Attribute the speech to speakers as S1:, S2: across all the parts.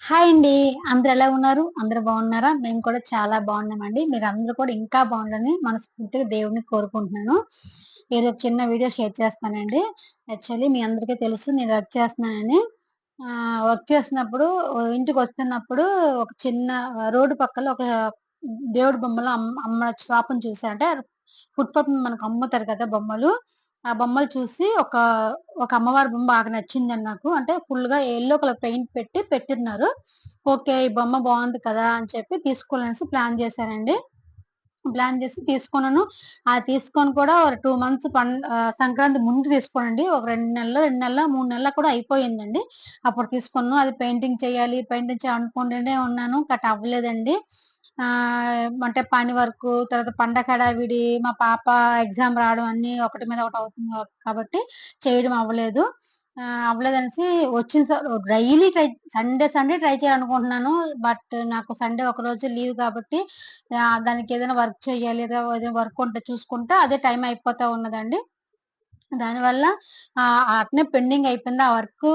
S1: Hi అండి. అందరూ ఎలా ఉన్నారు? అందరూ బాగున్నారా? మేము కూడా చాలా బాగున్నామండి. మీరందరూ కూడా ఇంకా బాగుండాలని మనస్ఫూర్తిగా దేవుడిని కోరుకుంటున్నాను. ఏదో ఒక చిన్న వీడియో షేర్ చేస్తానండి. యాక్చువల్లీ మీ అందరికీ తెలుసు నేను వర్క్ చేస్తున్నానని. వర్క్ చేస్తున్నప్పుడు ఇంటికొస్తున్నప్పుడు ఒక చిన్న రోడ్డు పక్కల ఒక దేవుడి బొమ్మలు అమ్మ షాపుని చూసా. అంటే ఫుట్‌పాత్ మీద మనకు అమ్ముతారు కదా బొమ్మలు. ఆ బొమ్మలు చూసి ఒక అమ్మవారి బొమ్మ బాగా నచ్చిందండి నాకు. అంటే ఫుల్‌గా యెల్లో కలర్ పెయింట్ పెట్టున్నారు. ఓకే. ఈ బొమ్మ బావుంది కదా! అని చెప్పి తీసుకోవాలనేసి ప్లాన్ చేశానండి. ప్లాన్ చేసి తీసుకున్నాను. అది తీసుకొని కూడా ఒక 2 మంత్స్ సంక్రాంతి ముందు తీసుకోనండి. ఒక 2 నెలల్లో, 3 నెలల్లో కూడా అయిపోయిందండి. అప్పుడు తీసుకున్నాను. అది పెయింటింగ్ చేయాలనుకుంటూనే ఉన్నాను. బట్ అవ్వలేదండి. అంటే పని వర్కు, తర్వాత పండగ హడావిడి, మా పాప ఎగ్జామ్ రావడం అన్నీ ఒకటి మీద ఒకటి అవుతుంది కాబట్టి చేయడం అవ్వలేదు. అవ్వలేదనేసి వచ్చిన డైలీ సండే ట్రై చేయాలనుకుంటున్నాను. బట్ నాకు సండే ఒకరోజు లీవ్ కాబట్టి దానికేదైనా వర్క్ చేయాలి. లేదా ఏదైనా వర్క్ ఉంటే చూసుకుంటా అదే టైం అయిపోతా ఉన్నదండి. దానివల్ల అట్నే పెండింగ్ అయిపోయింది. ఆ వర్కు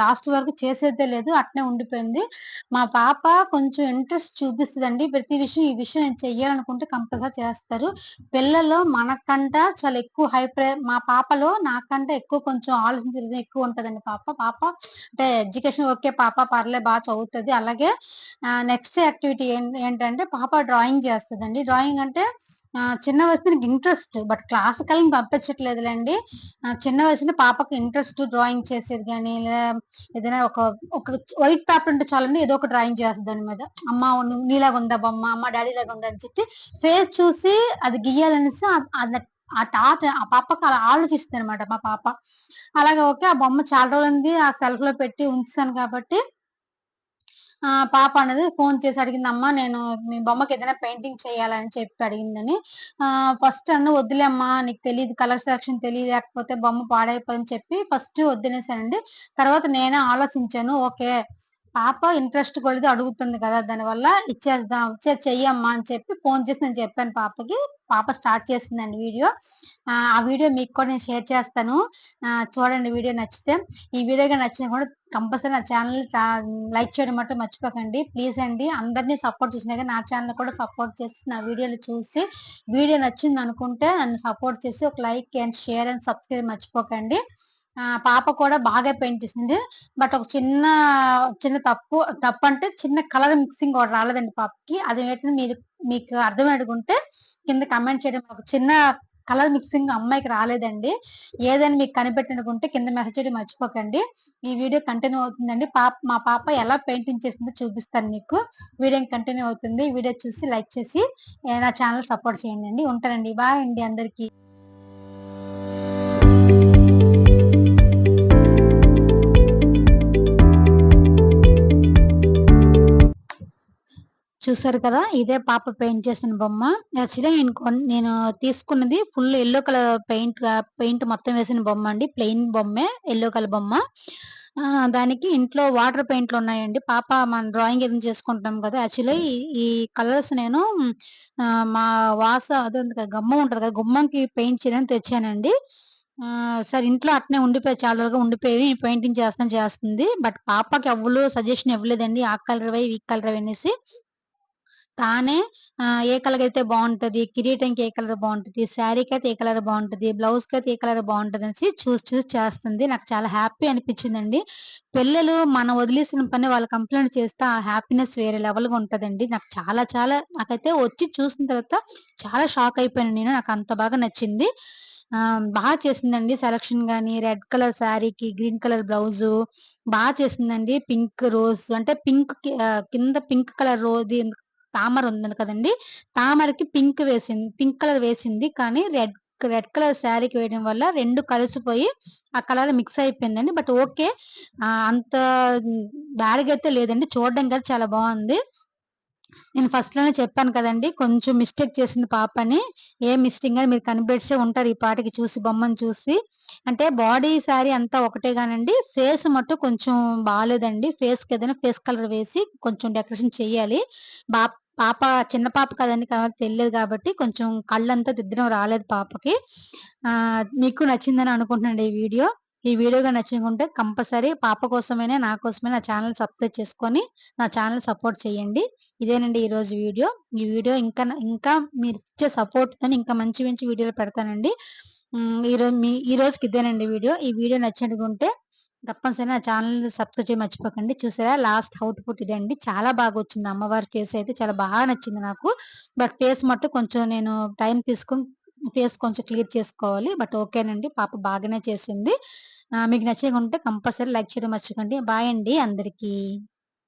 S1: లాస్ట్ వరకు చేసేదే లేదు. అట్నే ఉండిపోయింది. మా పాప కొంచెం ఇంట్రెస్ట్ చూపిస్తదండి. ప్రతి విషయం, ఈ విషయం నేను చెయ్యాలనుకుంటే కంపల్సరీ చేస్తారు. పిల్లలు మనకంట చాలా ఎక్కువ మా పాపలో నాకంటే ఎక్కువ కొంచెం ఆలోచించే విధం ఎక్కువుంటదండి పాప అంటే ఎడ్యుకేషన్ ఓకే. పాప బా చదువుతది. అలాగే నెక్స్ట్ యాక్టివిటీ ఏంటంటే పాప డ్రాయింగ్ చేస్తదండి. డ్రాయింగ్ అంటే చిన్న వయసులో నీకు ఇంట్రెస్ట్. బట్ క్లాసికల్‌ని పంపించట్లేదులెండి. చిన్న వయసులో పాపకి ఇంట్రెస్ట్ డ్రాయింగ్ చేసేది గాని, ఏదైనా ఒక ఒక వైట్ పేపర్ ఉంటే చాలండి ఏదో ఒక డ్రాయింగ్ చేస్తది దాని మీద. అమ్మ నీలాగుందా బొమ్మ, అమ్మ డ్యాడీ లాగుందా అని చెప్పి ఫేస్ చూసి అది గీయాలనేసి ఆ థాట్ ఆ పాపకి అలా ఆలోచిస్తదనమాట మా పాప. అలాగే ఓకే. ఆ బొమ్మ చాలా రోజులుంది. ఆ సెల్ఫ్‌లో పెట్టి ఉంచేసాను కాబట్టి పాప అనేది ఫోను చేసి అడిగింది, "అమ్మ నేను మీ బొమ్మకేదైనా పెయింటింగ్ చేయాలని" చెప్పి అడిగిందని. ఫస్ట్ "వద్దులే అమ్మా నీకు తెలీదు కలర్ సెలక్షన్ తెలీదు లేకపోతే బొమ్మ పాడైపోదని" చెప్పి ఫస్ట్ వద్దనేసానండి. తర్వాత నేనే ఆలోచించాను. ఓకే. పాప ఇంట్రెస్ట్ కొలిది అడుగుతుంది కదా! దానివల్ల ఇచ్చేద్దాం. చెయ్యమ్మా అని చెప్పి ఫోను చేసి నేను చెప్పాను పాపకి. పాప స్టార్ట్ చేసిందండి వీడియో. ఆ వీడియో మీకు కూడా నేను షేర్ చేస్తాను. చూడండి వీడియో నచ్చితే. ఈ వీడియో గాని నచ్చినా కూడా కంపల్సరీ నా ఛానెల్‌ని లైక్ చేయడం మాత్రం మర్చిపోకండి. ప్లీజ్ అండి. అందరిని సపోర్ట్ చేసినాక నా ఛానెల్‌ని కూడా సపోర్ట్ చేసి, నా వీడియోలు చూసి, వీడియో నచ్చిందనుకుంటే నన్ను సపోర్ట్ చేసి ఒక like and share and subscribe మర్చిపోకండి. పాప కూడా బాగా పెయింట్ చేసింది. బట్ ఒక చిన్న తప్పంటే చిన్న కలర్ మిక్సింగ్ ఒకటి రాలేదండి పాపకి. అది ఏంటంటే మీకు అర్థమయ్యేటిగుంటే కింద కామెంట్ చేయడం. ఒక చిన్న కలర్ మిక్సింగ్ అమ్మాయికి రాలేదండి. ఏదని మీకు కనిపెట్టనుకుంటే కింద మెసేజ్ చేయడం మర్చిపోకండి. ఈ వీడియో కంటిన్యూ అవుతుందండి. మా పాప ఎలా పెయింటింగ్ చేసిందో చూపిస్తాను మీకు. వీడియో కంటిన్యూ అవుతుంది. వీడియో చూసి లైక్ చేసి నా ఛానెల్ సపోర్ట్ చేయండండి. ఉంటానండి. బాయ్ అండి అందరికి. చూసారు కదా! ఇదే పాప పెయింట్ చేసిన బొమ్మ. యాక్చువల్‌గా నేను తీసుకున్నది ఫుల్ యెల్లో కలర్ పెయింట్ మొత్తం వేసిన బొమ్మండి. ప్లెయిన్ బొమ్మే. యెల్లో కలర్ బొమ్మ. దానికి ఇంట్లో వాటర్ పెయింట్లున్నాయండి. మన డ్రాయింగ్ ఏదైనా చేసుకుంటాం కదా! యాక్చువల్లీ ఈ ఈ కలర్స్ నేను మా అదే ఉంది కదా! గుమ్మం ఉంటది కదా! గుమ్మంకి పెయింట్ చేయడానికి తెచ్చానండి. సరే ఇంట్లో అట్నే ఉండిపోయాయి. చాలా రోజులుగా ఉండిపోయేవి. పెయింటింగ్ చేస్తుంది. బట్ పాపకి ఎవ్వలు సజెషన్ ఇవ్వలేదండి. ఆ కలర్ వెయ్యి, ఈ కలర్ వెయ్యి అనేసి. తానే ఏ కలర్ అయితే బావుంటది, కిరీటంకి ఏ కలర్ బావుంటది, శారీకైతే ఏ కలర్ బావుంటది, బ్లౌజ్‌కైతే ఏ కలర్ బావుంటదనేసి చూసి చేస్తుంది. నాకు చాలా హ్యాపీ అనిపిచ్చిందండి. పిల్లలు మనం వదిలేసిన పని వాళ్ళు కంప్లీట్ చేస్తే ఆ హ్యాపీనెస్ వేరే లెవెల్‌గా ఉంటదండి. నాకు చాలా నాకైతే వచ్చి చూసిన తర్వాత చాలా షాక్ అయిపోయాను నేను. నాకంత బాగా నచ్చింది. చేసిందండి సెలక్షన్ గాని, రెడ్ కలర్ శారీకి గ్రీన్ కలర్ బ్లౌజు చేసిందండి. పింక్ రోజ్ అంటే కింద పింక్ కలర్ తామర ఉంది కదండీ! తామరకి పింక్ కలర్ వేసింది. కానీ రెడ్ కలర్ శారీకి వేయడం వల్ల 2 కలిసిపోయి ఆ కలర్ మిక్స్ అయిపోయిందండి. But okay. అంత బ్యాడ్‌గా అయితే లేదండి. చూడడానికైతే చాలా బావుంది. నేను ఫస్ట్‌లోనే చెప్పాను కదండీ! కొంచెం మిస్టేక్ చేసింది పాపని. ఏ మిస్టేక్ గాని మీరు కనిపెట్టే ఉంటారు ఈ పాటకి చూసి బొమ్మను చూసి. అంటే బాడీ శారీ అంతా ఒకటే గానండి. ఫేస్ మట్టుకు కొంచెం బాలేదండి. ఫేస్‌కేదైనా ఫేస్ కలర్ వేసి కొంచెం డెకరేషన్ చెయ్యాలి. బా పాప చిన్న పాప కదండీ! కాబట్టి తెలియదు కాబట్టి కొంచెం కళ్ళంతా దిద్దడం రాలేదు పాపకి. మీకు నచ్చిందని అనుకుంటున్నానండి ఈ వీడియో. ఈ వీడియో గాని నచ్చుకుంటే కంపల్సరీ పాప కోసమైనా, నా కోసమైనా నా ఛానెల్ సబ్స్క్రైబ్ చేసుకొని నా ఛానెల్ సపోర్ట్ చేయండి. ఇదేనండి ఈరోజు వీడియో. ఈ వీడియో ఇంకా మీరిచ్చే సపోర్ట్‌తోని ఇంకా మంచి మంచి వీడియోలు పెడతానండి. ఈ రోజుకి ఇదేనండి వీడియో. ఈ వీడియో నచ్చినట్టుగుంటే తప్పనిసరిగా నా ఛానెల్‌ని సబ్స్క్రైబ్ చేయడం మర్చిపోకండి. చూసారా లాస్ట్ ఔట్‌పుట్ ఇదండి. చాలా బాగొచ్చింది. అమ్మవారి ఫేస్ అయితే చాలా బాగా నచ్చింది నాకు. బట్ ఫేస్ మట్టుకు కొంచెం నేను టైం తీసుకొని ఫేస్ కొంచెం క్లియర్ చేసుకోవాలి. బట్ ఓకేనండి. పాప బాగానే చేసింది. మీకు నచ్చేగుంటే కంపల్సరీ లైక్ చేయడం మర్చిపోకండి. బాయ్ అండి అందరికీ.